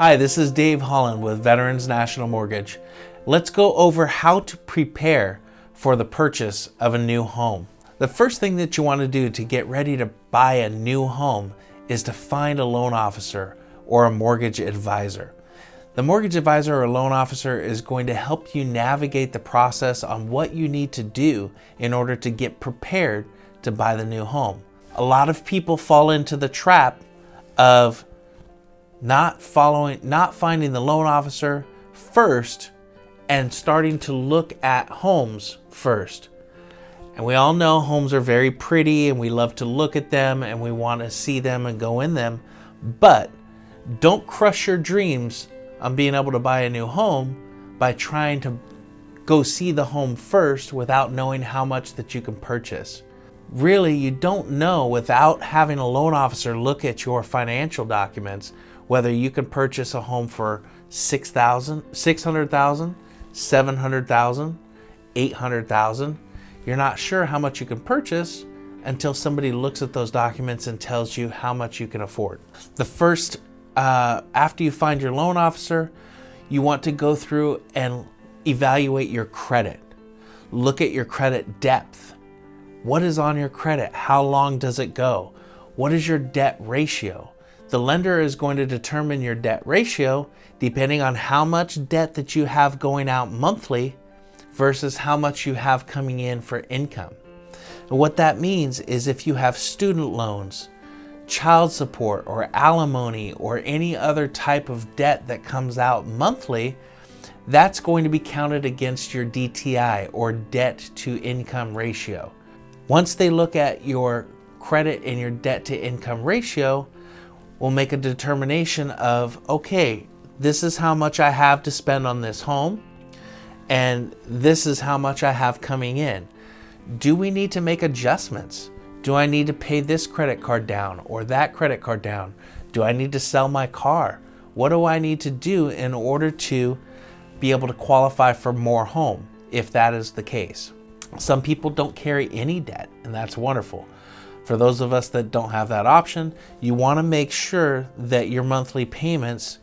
Hi, this is Dave Holland with Veterans National Mortgage. Let's go over how to prepare for the purchase of a new home. The first thing that you want to do to get ready to buy a new home is to find a loan officer or a mortgage advisor. The mortgage advisor or loan officer is going to help you navigate the process on what you need to do in order to get prepared to buy the new home. A lot of people fall into the trap of not finding the loan officer first and starting to look at homes first. And we all know homes are very pretty and we love to look at them and we want to see them and go in them, but don't crush your dreams on being able to buy a new home by trying to go see the home first without knowing how much that you can purchase. Really, you don't know without having a loan officer look at your financial documents whether you can purchase a home for $600,000, $700,000, $800,000. You're not sure how much you can purchase until somebody looks at those documents and tells you how much you can afford. The first, after you find your loan officer, you want to go through and evaluate your credit. Look at your credit depth. What is on your credit? How long does it go? What is your debt ratio? The lender is going to determine your debt ratio depending on how much debt that you have going out monthly versus how much you have coming in for income. And what that means is if you have student loans, child support, or alimony, or any other type of debt that comes out monthly, that's going to be counted against your DTI, or debt to income ratio. Once they look at your credit and your debt to income ratio, we'll make a determination of, okay, this is how much I have to spend on this home, and this is how much I have coming in. Do we need to make adjustments? Do I need to pay this credit card down or that credit card down? Do I need to sell my car? What do I need to do in order to be able to qualify for more home, if that is the case? Some people don't carry any debt, and that's wonderful. For those of us that don't have that option, you want to make sure that your monthly payments,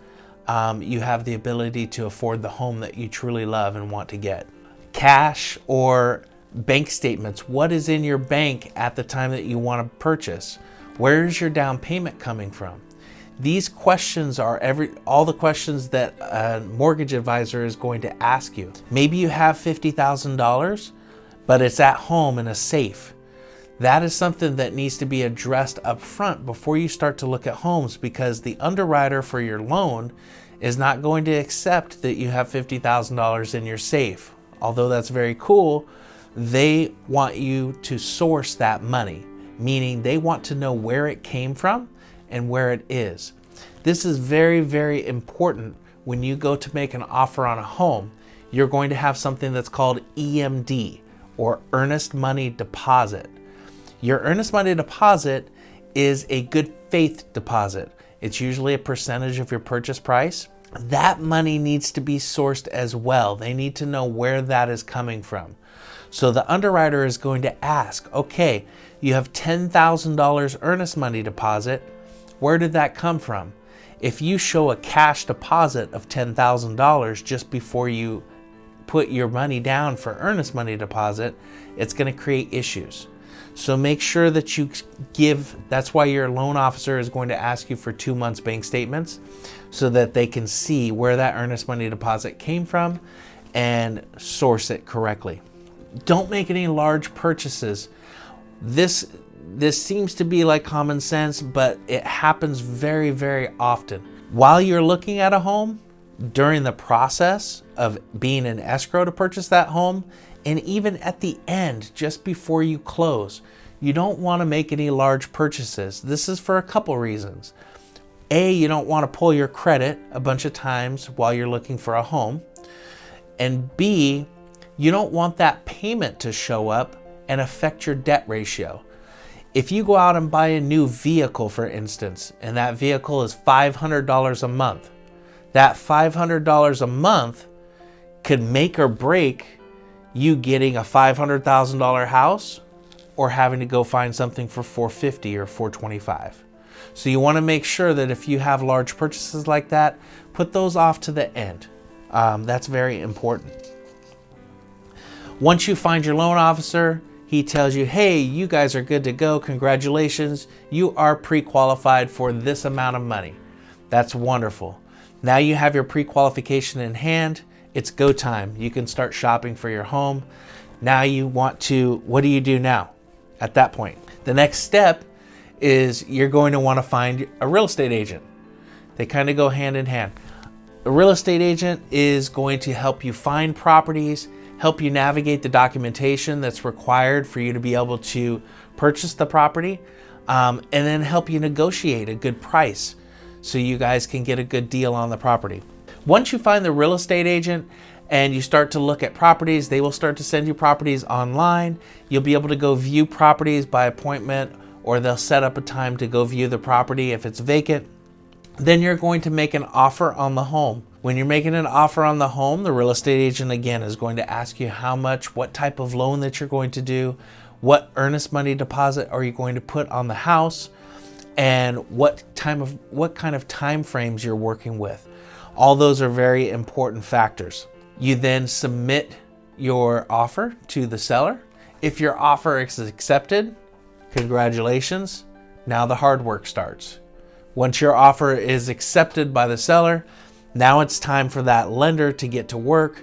you have the ability to afford the home that you truly love and want to get. Cash or bank statements. What is in your bank at the time that you want to purchase? Where is your down payment coming from? These questions are all the questions that a mortgage advisor is going to ask you. Maybe you have $50,000, but it's at home in a safe. That is something that needs to be addressed up front before you start to look at homes, because the underwriter for your loan is not going to accept that you have $50,000 in your safe. Although that's very cool, they want you to source that money, meaning they want to know where it came from and where it is. This is very, very important when you go to make an offer on a home. You're going to have something that's called EMD, or earnest money deposit. Your earnest money deposit is a good faith deposit. It's usually a percentage of your purchase price. That money needs to be sourced as well. They need to know where that is coming from. So the underwriter is going to ask, okay, you have $10,000 earnest money deposit. Where did that come from? If you show a cash deposit of $10,000 just before you put your money down for earnest money deposit, it's going to create issues. So make sure that you that's why your loan officer is going to ask you for 2 months bank statements so that they can see where that earnest money deposit came from and source it correctly. Don't make any large purchases. This seems to be like common sense, but it happens very, very often. While you're looking at a home, during the process of being in escrow to purchase that home, and even at the end, just before you close, you don't want to make any large purchases. This is for a couple reasons. A, you don't want to pull your credit a bunch of times while you're looking for a home. And B, you don't want that payment to show up and affect your debt ratio. If you go out and buy a new vehicle, for instance, and that vehicle is $500 a month, that $500 a month could make or break you getting a $500,000 house or having to go find something for $450,000 or $425,000. So you want to make sure that if you have large purchases like that, put those off to the end. That's very important. Once you find your loan officer, he tells you, hey, you guys are good to go. Congratulations. You are pre-qualified for this amount of money. That's wonderful. Now you have your pre-qualification in hand. It's go time. You can start shopping for your home. Now you want to, what do you do now at that point? The next step is you're going to want to find a real estate agent. They kind of go hand in hand. A real estate agent is going to help you find properties, help you navigate the documentation that's required for you to be able to purchase the property, and then help you negotiate a good price so you guys can get a good deal on the property. Once you find the real estate agent and you start to look at properties, they will start to send you properties online. You'll be able to go view properties by appointment, or they'll set up a time to go view the property if it's vacant. Then you're going to make an offer on the home. When you're making an offer on the home, the real estate agent again is going to ask you how much, what type of loan that you're going to do, what earnest money deposit are you going to put on the house, and what kind of time frames you're working with. All those are very important factors. You then submit your offer to the seller. If your offer is accepted, congratulations. Now the hard work starts. Once your offer is accepted by the seller, now it's time for that lender to get to work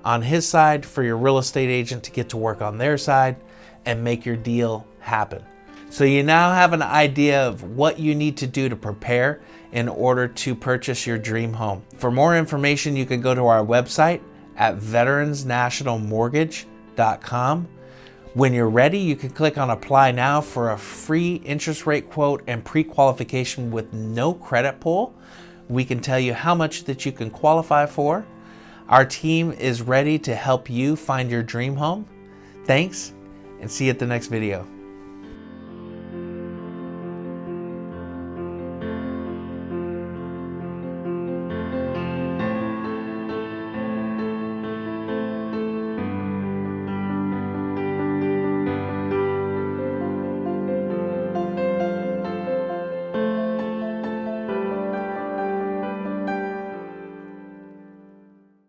on his side, for your real estate agent to get to work on their side and make your deal happen. So you now have an idea of what you need to do to prepare in order to purchase your dream home. For more information, you can go to our website at veteransnationalmortgage.com. When you're ready, you can click on Apply Now for a free interest rate quote and pre-qualification with no credit pull. We can tell you how much that you can qualify for. Our team is ready to help you find your dream home. Thanks, and see you at the next video.